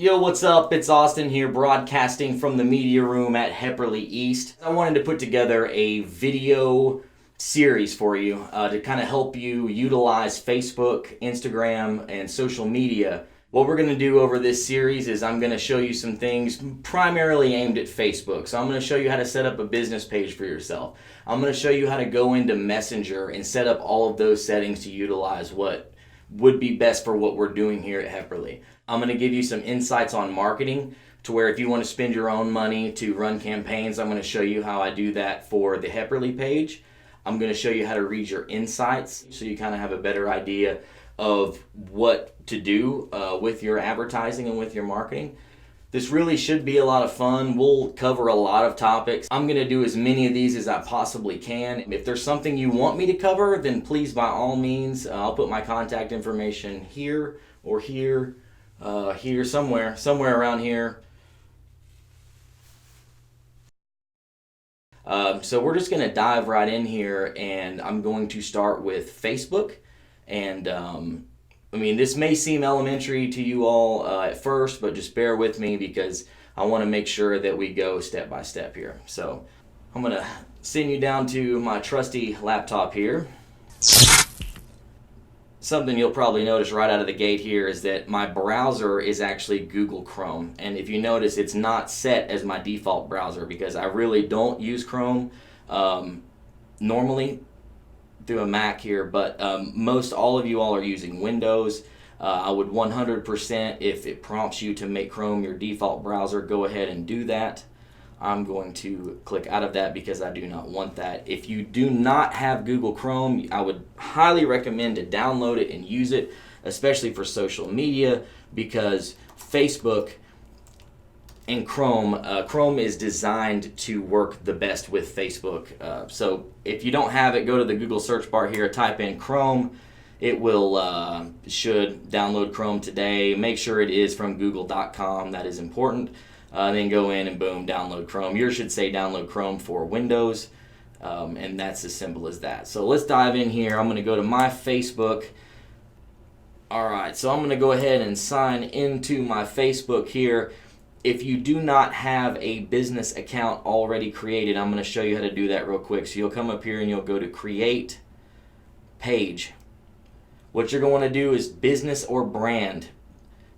Yo, what's up? It's Austin here, broadcasting from the media room at Hepperly East. I wanted to put together a video series for you to kind of help you utilize Facebook, Instagram, and social media. What we're going to do over this series is I'm going to show you some things primarily aimed at Facebook. So I'm going to show you how to set up a business page for yourself. I'm going to show you how to go into Messenger and set up all of those settings to utilize what would be best for what we're doing here at Hepperly. I'm going to give you some insights on marketing to where if you want to spend your own money to run campaigns, I'm going to show you how I do that for the Hepperly page. I'm going to show you how to read your insights so you kind of have a better idea of what to do with your advertising and with your marketing. This really should be a lot of fun. We'll cover a lot of topics. I'm going to do as many of these as I possibly can. If there's something you want me to cover, then please, by all means, I'll put my contact information here or here, somewhere around here. So we're just going to dive right in here, and I'm going to start with Facebook. And this may seem elementary to you all at first, but just bear with me because I want to make sure that we go step by step here. So I'm going to send you down to my trusty laptop here. Something you'll probably notice right out of the gate here is that my browser is actually Google Chrome. And if you notice, it's not set as my default browser because I really don't use Chrome normally through a Mac here, but most all of you all are using Windows. I would 100%, if it prompts you to make Chrome your default browser, go ahead and do that. I'm going to click out of that because I do not want that. If you do not have Google Chrome, I would highly recommend to download it and use it, especially for social media, because Facebook and Chrome is designed to work the best with Facebook. So if you don't have it, go to the Google search bar here, type in Chrome. It will should download Chrome today. Make sure it is from google.com. That is important. Then go in and boom, download Chrome. Yours should say download Chrome for Windows, and that's as simple as that. So let's dive in here. I'm going to go to my Facebook. All right, so I'm going to go ahead and sign into my Facebook here. If you do not have a business account already created, I'm going to show you how to do that real quick. So you'll come up here and you'll go to Create Page. What you're going to do is business or brand.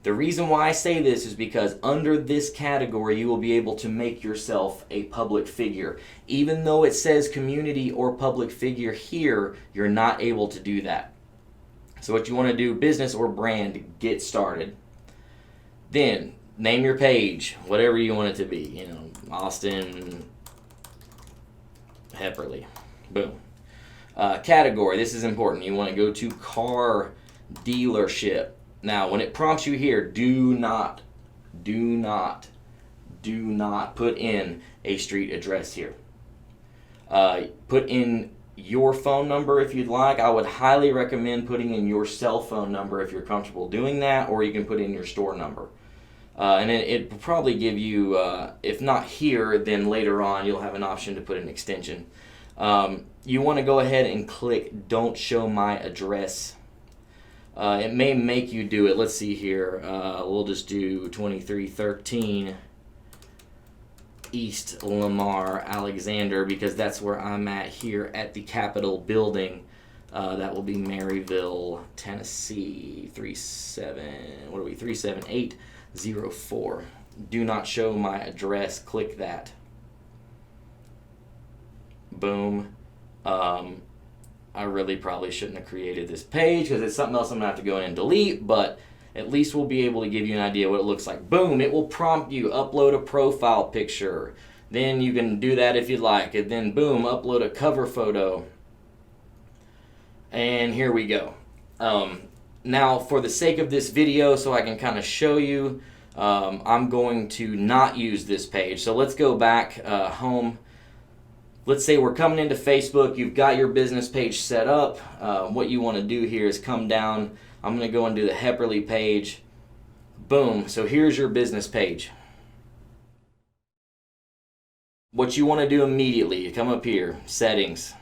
The reason why I say this is because under this category, you will be able to make yourself a public figure. Even though it says community or public figure here, you're not able to do that. So what you want to do, business or brand, get started. Then name your page, whatever you want it to be. Austin Hepperly. Boom. Category, this is important. You want to go to car dealership. Now, when it prompts you here, do not put in a street address here. Put in your phone number if you'd like. I would highly recommend putting in your cell phone number if you're comfortable doing that, or you can put in your store number. And it will probably give you, if not here, then later on you'll have an option to put an extension. You want to go ahead and click Don't Show My Address. It may make you do it. Let's see here. We'll just do 2313 East Lamar, Alexander, because that's where I'm at here at the Capitol building. That will be Maryville, Tennessee, 37804. Do not show my address. Click that. Boom. I really probably shouldn't have created this page because it's something else I'm going to have to go in and delete, but at least we'll be able to give you an idea what it looks like. Boom, it will prompt you, upload a profile picture. Then you can do that if you'd like. And then boom, upload a cover photo. And here we go. Now, for the sake of this video, so I can kind of show you, I'm going to not use this page. So let's go back home. Let's say we're coming into Facebook. You've got your business page set up. What you want to do here is come down. I'm going to go and do the Hepperly page. Boom. So here's your business page. What you want to do immediately, you come up here, settings.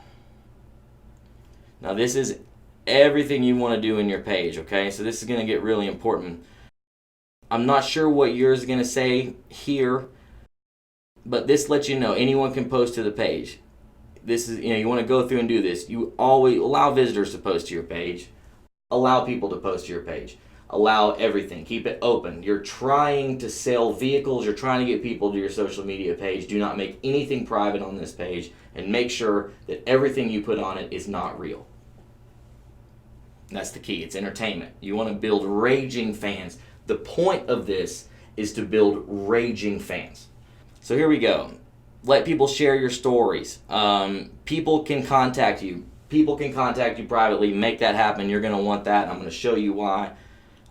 Now this is everything you want to do in your page, okay? So this is going to get really important. I'm not sure what yours is going to say here, but this lets you know anyone can post to the page. This is, you want to go through and do this. You always allow visitors to post to your page, allow people to post to your page, allow everything. Keep it open. You're trying to sell vehicles. You're trying to get people to your social media page. Do not make anything private on this page, and make sure that everything you put on it is not real. That's the key. It's entertainment. You want to build raging fans. The point of this is to build raging fans. So here we go. Let people share your stories. People can contact you. People can contact you privately. Make that happen. You're going to want that. I'm going to show you why.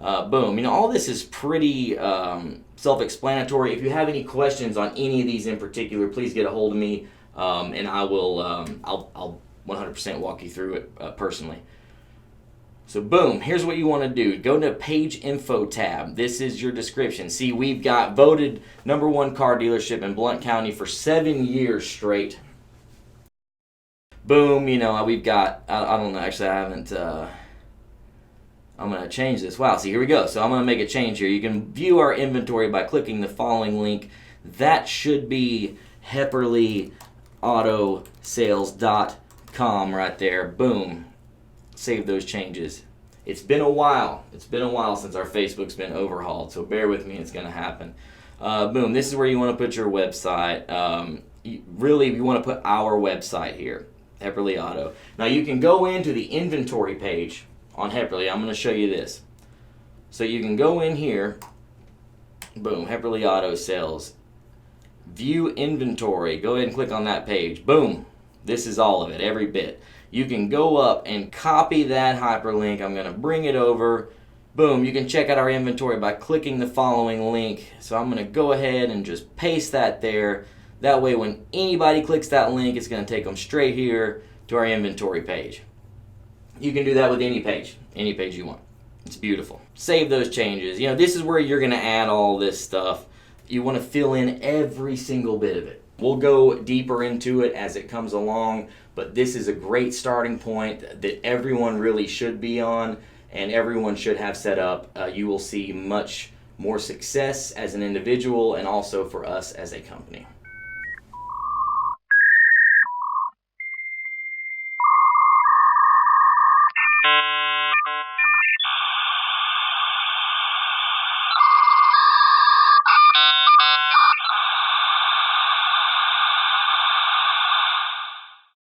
Boom. All this is pretty self-explanatory. If you have any questions on any of these in particular, please get a hold of me, and I will. I'll 100% walk you through it personally. So boom, here's what you want to do. Go to page info tab. This is your description. See, we've got voted #1 car dealership in Blount County for 7 years straight. Boom, we've got, I don't know, actually I haven't, I'm going to change this. Wow, see, here we go. So I'm going to make a change here. You can view our inventory by clicking the following link. That should be HepperlyAutoSales.com right there. Boom. Save those changes. It's been a while. It's been a while since our Facebook's been overhauled, so bear with me. It's going to happen. Boom. This is where you want to put your website. You want to put our website here, Hepperly Auto. Now you can go into the inventory page on Hepperly. I'm going to show you this. So you can go in here. Boom. Hepperly Auto Sales. View inventory. Go ahead and click on that page. Boom. This is all of it, every bit. You can go up and copy that hyperlink. I'm going to bring it over. Boom, you can check out our inventory by clicking the following link. So I'm going to go ahead and just paste that there. That way when anybody clicks that link, it's going to take them straight here to our inventory page. You can do that with any page you want. It's beautiful. Save those changes. This is where you're going to add all this stuff. You want to fill in every single bit of it. We'll go deeper into it as it comes along, but this is a great starting point that everyone really should be on and everyone should have set up. You will see much more success as an individual and also for us as a company.